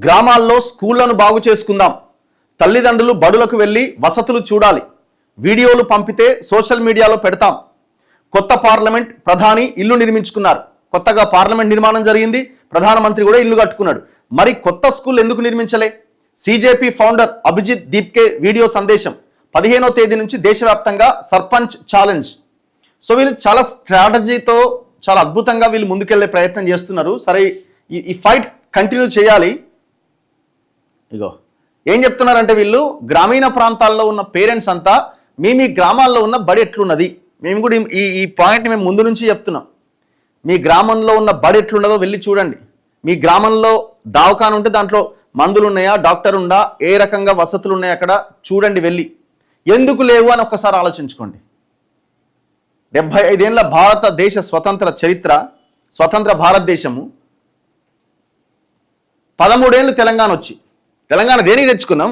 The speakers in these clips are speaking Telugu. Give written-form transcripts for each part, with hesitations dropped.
గ్రామాల్లో స్కూళ్లను బాగు చేసుకుందాం. తల్లిదండ్రులు బడులకు వెళ్ళి వసతులు చూడాలి. వీడియోలు పంపితే సోషల్ మీడియాలో పెడతాం. కొత్త పార్లమెంట్, ప్రధాని ఇల్లు నిర్మించుకున్నారు. కొత్తగా పార్లమెంట్ నిర్మాణం జరిగింది. ప్రధానమంత్రి కూడా ఇల్లు కట్టుకున్నాడు. మరి కొత్త స్కూల్ ఎందుకు నిర్మించలే? సిజేపీ ఫౌండర్ అభిజిత్ దీప్కే వీడియో సందేశం. 15వ తేదీ నుంచి దేశవ్యాప్తంగా సర్పంచ్ ఛాలెంజ్. సో వీళ్ళు చాలా స్ట్రాటజీతో చాలా అద్భుతంగా వీళ్ళు ముందుకెళ్లే ప్రయత్నం చేస్తున్నారు. సరే, ఈ ఫైట్ కంటిన్యూ చేయాలి. ఇగో ఏం చెప్తున్నారంటే వీళ్ళు గ్రామీణ ప్రాంతాల్లో ఉన్న పేరెంట్స్ అంతా మీ గ్రామాల్లో ఉన్న బడి ఎట్లున్నది, మేము కూడా ఈ పాయింట్ మేము ముందు నుంచి చెప్తున్నాం. మీ గ్రామంలో ఉన్న బడి ఎట్లున్నదో వెళ్ళి చూడండి. మీ గ్రామంలో దవాఖాన ఉంటే దాంట్లో మందులు ఉన్నాయా, డాక్టర్ ఉందా, ఏ రకంగా వసతులు ఉన్నాయా అక్కడ చూడండి వెళ్ళి. ఎందుకు లేవు అని ఒక్కసారి ఆలోచించుకోండి. 75 ఏళ్ల భారతదేశ స్వతంత్ర చరిత్ర, స్వతంత్ర భారతదేశము, 13 ఏళ్ళు తెలంగాణ వచ్చి, తెలంగాణ దేనికి తెచ్చుకున్నాం?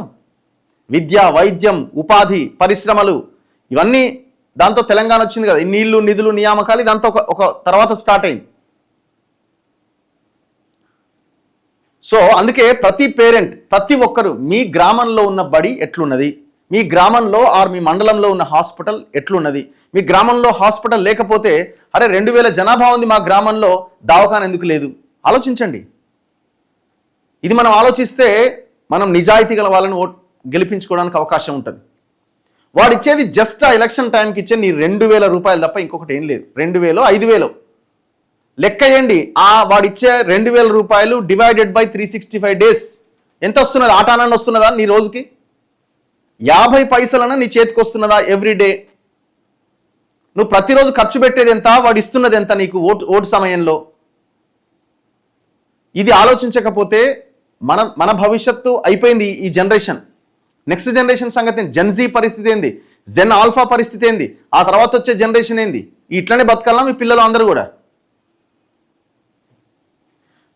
విద్య, వైద్యం, ఉపాధి, పరిశ్రమలు ఇవన్నీ దాంతో తెలంగాణ వచ్చింది కదా. ఈ నీళ్లు, నిధులు, నియామకాలు ఇదంతా ఒక తర్వాత స్టార్ట్ అయింది. సో అందుకే ప్రతి పేరెంట్, ప్రతి ఒక్కరు మీ గ్రామంలో ఉన్న బడి ఎట్లున్నది, మీ గ్రామంలో ఆర్ మీ మండలంలో ఉన్న హాస్పిటల్ ఎట్లున్నది, మీ గ్రామంలో హాస్పిటల్ లేకపోతే అరే 2000 జనాభా ఉంది మా గ్రామంలో, దవాఖాన ఎందుకు లేదు ఆలోచించండి. ఇది మనం ఆలోచిస్తే మనం నిజాయితీ గల వాళ్ళని గెలిపించుకోవడానికి అవకాశం ఉంటుంది. వాడు ఇచ్చేది జస్ట్ ఆ ఎలక్షన్ టైంకి ఇచ్చే నీ 2000 రూపాయలు తప్ప ఇంకొకటి ఏం లేదు. 2000, 5000 లెక్క వేయండి. వాడిచ్చే 2000 రూపాయలు డివైడెడ్ బై 365 డేస్ ఎంత వస్తున్నది? ఆటానన్న వస్తున్నదా నీ రోజుకి? 50 పైసలన్నా నీ చేతికి వస్తున్నదా ఎవ్రీ డే? నువ్వు ప్రతిరోజు ఖర్చు పెట్టేది ఎంత, వాడు ఇస్తున్నది ఎంత నీకు ఓటు సమయంలో? ఇది ఆలోచించకపోతే మన భవిష్యత్తు అయిపోయింది. ఈ జనరేషన్, నెక్స్ట్ జనరేషన్ సంగతి ఏంది? జెన్జీ పరిస్థితి ఏంది? జెన్ ఆల్ఫా పరిస్థితి ఏంది? ఆ తర్వాత వచ్చే జనరేషన్ ఏంది? ఇట్లనే బతకాలన్నా మీ పిల్లలు అందరూ కూడా.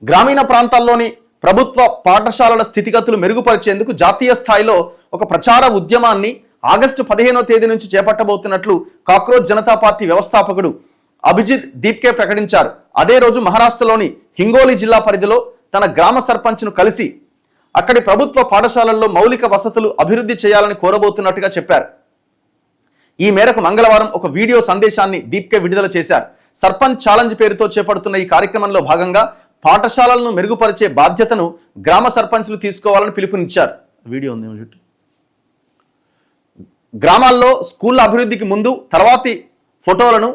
గ్రామీణ ప్రాంతాల్లోని ప్రభుత్వ పాఠశాలల స్థితిగతులు మెరుగుపరిచేందుకు జాతీయ స్థాయిలో ఒక ప్రచార ఉద్యమాన్ని ఆగస్టు 15వ తేదీ నుంచి చేపట్టబోతున్నట్లు కాక్రోచ్ జనతా పార్టీ వ్యవస్థాపకుడు అభిజిత్ దీప్కే ప్రకటించారు. అదే రోజు మహారాష్ట్రలోని హింగోలి జిల్లా పరిధిలో తన గ్రామ సర్పంచ్ను కలిసి అక్కడి ప్రభుత్వ పాఠశాలల్లో మౌలిక వసతులు అభివృద్ధి చేయాలని కోరబోతున్నట్టుగా చెప్పారు. ఈ మేరకు మంగళవారం ఒక వీడియో సందేశాన్ని దీప్కే విడుదల చేశారు. సర్పంచ్ ఛాలెంజ్ పేరుతో చేపడుతున్న ఈ కార్యక్రమంలో భాగంగా పాఠశాలలను మెరుగుపరిచే బాధ్యతను గ్రామ సర్పంచ్లు తీసుకోవాలని పిలుపునిచ్చారు. వీడియో ఉంది చుట్టూ. గ్రామాల్లో స్కూళ్ళ అభివృద్ధికి ముందు తర్వాతి ఫోటోలను,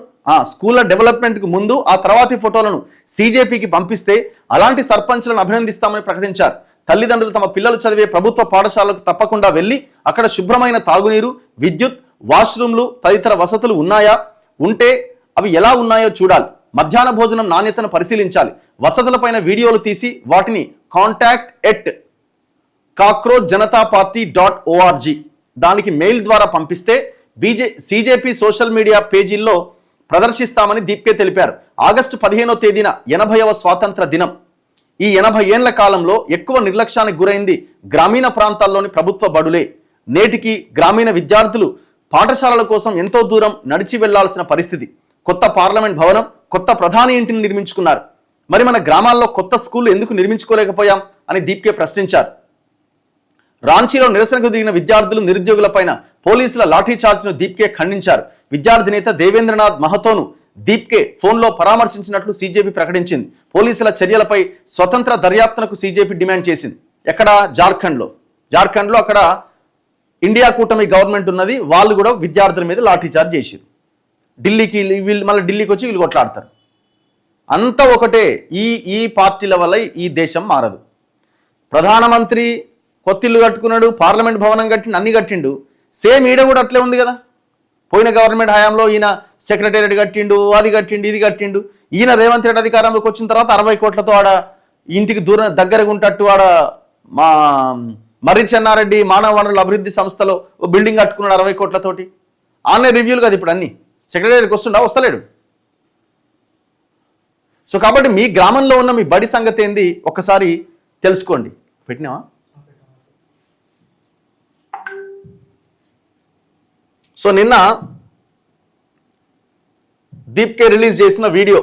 స్కూళ్ళ డెవలప్మెంట్కి ముందు ఆ తర్వాతి ఫోటోలను సిజేపీకి పంపిస్తే అలాంటి సర్పంచ్లను అభినందిస్తామని ప్రకటించారు. తల్లిదండ్రులు తమ పిల్లలు చదివే ప్రభుత్వ పాఠశాలకు తప్పకుండా వెళ్ళి అక్కడ శుభ్రమైన తాగునీరు, విద్యుత్, వాష్రూమ్లు తదితర వసతులు ఉన్నాయా, ఉంటే అవి ఎలా ఉన్నాయో చూడాలి. మధ్యాహ్న భోజనం నాణ్యతను పరిశీలించాలి. వసతులపైన వీడియోలు తీసి వాటిని contact@cockroachjanataparty.org దానికి మెయిల్ ద్వారా పంపిస్తే సిజేపీ సోషల్ మీడియా పేజీల్లో ప్రదర్శిస్తామని దీప్కే తెలిపారు. ఆగస్టు 15వ తేదీన 80వ స్వాతంత్ర దినం. ఈ 80 ఏళ్ల కాలంలో ఎక్కువ నిర్లక్ష్యానికి గురైంది గ్రామీణ ప్రాంతాల్లోని ప్రభుత్వ బడులే. నేటికి గ్రామీణ విద్యార్థులు పాఠశాలల కోసం ఎంతో దూరం నడిచి వెళ్లాల్సిన పరిస్థితి. కొత్త పార్లమెంట్ భవనం, కొత్త ప్రధాని ఇంటిని నిర్మించుకున్నారు. మరి మన గ్రామాల్లో కొత్త స్కూళ్లు ఎందుకు నిర్మించుకోలేకపోయాం అని దీప్కే ప్రశ్నించారు. రాంచీలో నిరసనకు దిగిన విద్యార్థులు, నిరుద్యోగులపైన పోలీసుల లాఠీ చార్జ్ను దీప్కే ఖండించారు. విద్యార్థి నేత దేవేంద్రనాథ్ మహతోను దీప్కే ఫోన్లో పరామర్శించినట్లు సిజేపీ ప్రకటించింది. పోలీసుల చర్యలపై స్వతంత్ర దర్యాప్తునకు సిజేపీ డిమాండ్ చేసింది. ఎక్కడ? జార్ఖండ్లో అక్కడ ఇండియా కూటమి గవర్నమెంట్ ఉన్నది. వాళ్ళు కూడా విద్యార్థుల మీద లాఠీ చార్జ్ చేశారు. ఢిల్లీకి వీళ్ళు మళ్ళీ ఢిల్లీకి వచ్చి వీళ్ళు కొట్లాడతారు. అంతా ఒకటే. ఈ పార్టీల వల్ల ఈ దేశం మారదు. ప్రధానమంత్రి కొత్తిల్లు కట్టుకున్నాడు, పార్లమెంట్ భవనం కట్టిండు, అన్ని కట్టిండు. సేమ్ ఈడ కూడా అట్లే ఉంది కదా. పోయిన గవర్నమెంట్ హయాంలో ఈయన సెక్రటేరియట్ కట్టిండు, అది కట్టిండు, ఇది కట్టిండు. ఈయన రేవంత్ రెడ్డి అధికారంలోకి వచ్చిన తర్వాత 60 కోట్లతో ఆడ ఇంటికి దగ్గరగా ఉంటట్టు ఆడ మా మర్రి చెన్నారెడ్డి మానవ వనరుల అభివృద్ధి సంస్థలో బిల్డింగ్ కట్టుకున్నాడు 60 కోట్లతోటి. ఆన్లైన్ రివ్యూలు కదా ఇప్పుడు అన్ని. సెక్రటేరియట్కి వస్తలేడు. సో కాబట్టి మీ గ్రామంలో ఉన్న మీ బడి సంగతి ఏంది ఒక్కసారి తెలుసుకోండి. పెట్టినావా? సో నిన్న దీప్కే రిలీజ్ చేసిన వీడియో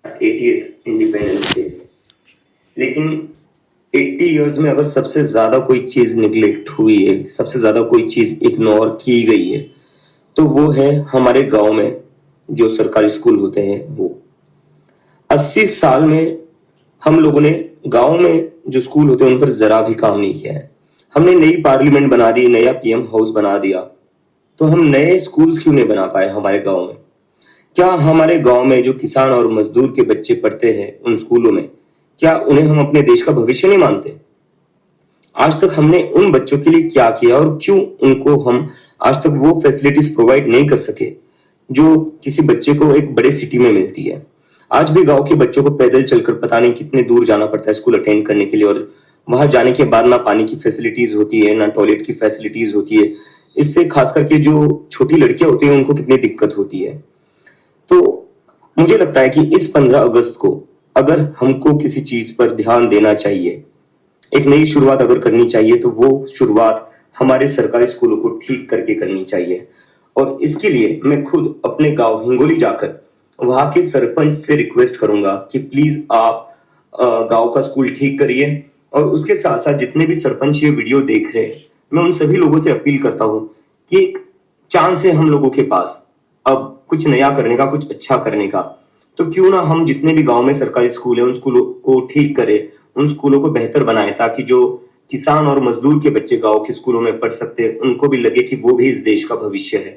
80th Independence Day. लेकिन 80 इयर्स में अगर सबसे ज्यादा कोई चीज निग्लेक्ट हुई है, सबसे ज्यादा कोई चीज इग्नोर की गई है, तो वो है हमारे गांव में जो सरकारी स्कूल होते हैं वो। 80 साल में हम लोगों ने गांव में जो स्कूल होते हैं उन पर जरा भी काम नहीं किया है। हमने नई पार्लियामेंट बना दी, नया पीएम हाउस बना दिया, तो हम नए स्कूल्स क्यों नहीं बना पाए हमारे गांव में? क्या हमारे गांव में जो किसान और मजदूर के बच्चे पढ़ते हैं उन स्कूलों में, क्या उन्हें हम अपने देश का भविष्य नहीं मानते? आज तक हमने उन बच्चों के लिए क्या किया और क्यों उनको हम आज तक वो फैसिलिटीज प्रोवाइड नहीं कर सके जो किसी बच्चे को एक बड़े सिटी में मिलती है? आज भी गांव के बच्चों को पैदल चलकर पता नहीं कितने दूर जाना पड़ता है स्कूल अटेंड करने के लिए, और वहां जाने के बाद ना पानी की फैसिलिटीज होती है, ना टॉयलेट की फैसिलिटीज होती है। इससे खास करके जो छोटी लड़कियां होती हैं उनको कितनी दिक्कत होती है। तो मुझे लगता है कि इस 15 अगस्त को अगर हमको किसी चीज पर ध्यान देना चाहिए, एक नई शुरुआत अगर करनी चाहिए, तो वो शुरुआत हमारे सरकारी स्कूलों को ठीक करके करनी चाहिए। और इसके लिए मैं खुद अपने गांव हिंगोली जाकर वहां के सरपंच से रिक्वेस्ट करूंगा कि प्लीज आप गांव का स्कूल ठीक करिए। और उसके साथ साथ जितने भी सरपंच ये वीडियो देख रहे हैं, मैं उन सभी लोगों से अपील करता हूं कि एक चांस है हम लोगों के पास अब कुछ नया करने का, कुछ अच्छा करने का। तो क्यों ना हम जितने भी गांव में सरकारी स्कूल है उन स्कूलों को ठीक करें, उन स्कूलों को बेहतर बनाए, ताकि जो किसान और मजदूर के बच्चे गांव के स्कूलों में पढ़ सकते हैं उनको भी लगे कि वो भी इस देश का भविष्य है।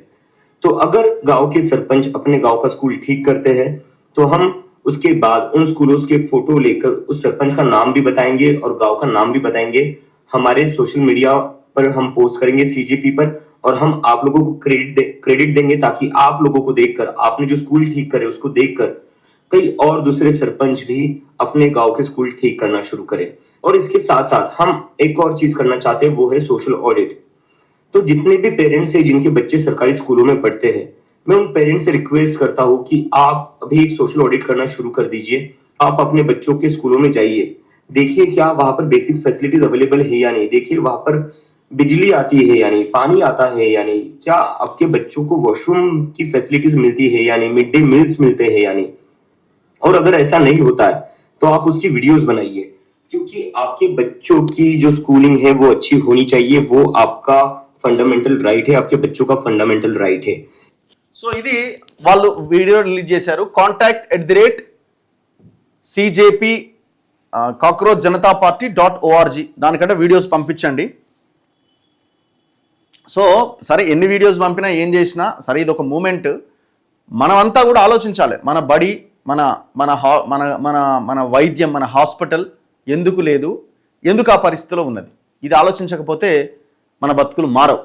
तो अगर गांव के सरपंच अपने गांव का स्कूल ठीक करते हैं, तो हम उसके बाद उन स्कूलों के फोटो लेकर उस सरपंच का नाम भी बताएंगे और गांव का नाम भी बताएंगे। हमारे सोशल मीडिया पर हम पोस्ट करेंगे, सीजेपी पर, और हम आप लोगों को क्रेडिट देंगे, ताकि आप लोगों को देखकर, आपने जो स्कूल ठीक करे उसको देखकर कई और दूसरे सरपंच भी अपने गांव के स्कूल ठीक करना शुरू करें। और इसके साथ साथ हम एक और चीज करना चाहते हैं, वो है सोशल ऑडिट। तो जितने भी पेरेंट्स हैं जिनके बच्चे सरकारी स्कूलों में पढ़ते हैं, मैं उन पेरेंट्स से रिक्वेस्ट करता हूं कि आप अभी एक सोशल ऑडिट करना शुरू कर दीजिए। आप अपने बच्चों के स्कूलों में जाइए, देखिए क्या वहां पर बेसिक फैसिलिटीज अवेलेबल है या नहीं, देखिए वहां पर बिजली आती है या नहीं, पानी आता है या नहीं, क्या आपके बच्चों को वॉशरूम की फैसिलिटीज मिलती है या नहीं, मिड डे मील्स मिलते हैं या नहीं। और अगर ऐसा नहीं होता है तो आप उसकी वीडियोस बनाइए, क्योंकि आपके बच्चों की जो स्कूलिंग है वो अच्छी होनी चाहिए। वो आपका फंडामेंटल राइट है, आपके बच्चों का फंडामेंटल राइट है। సో ఇది వాళ్ళు వీడియో రిలీజ్ చేశారు. contact@cjp cockroach Janata party .org దానికంటే వీడియోస్ పంపించండి. సో సరే, ఎన్ని వీడియోస్ పంపినా ఏం చేసినా సరే, ఇది ఒక మూమెంట్. మనమంతా కూడా ఆలోచించాలి. మన బడి, మన మన మన మన మన వైద్యం, మన హాస్పిటల్ ఎందుకు లేదు, ఎందుకు ఆ పరిస్థితిలో ఉన్నది, ఇది ఆలోచించకపోతే మన బతుకులు మారవు.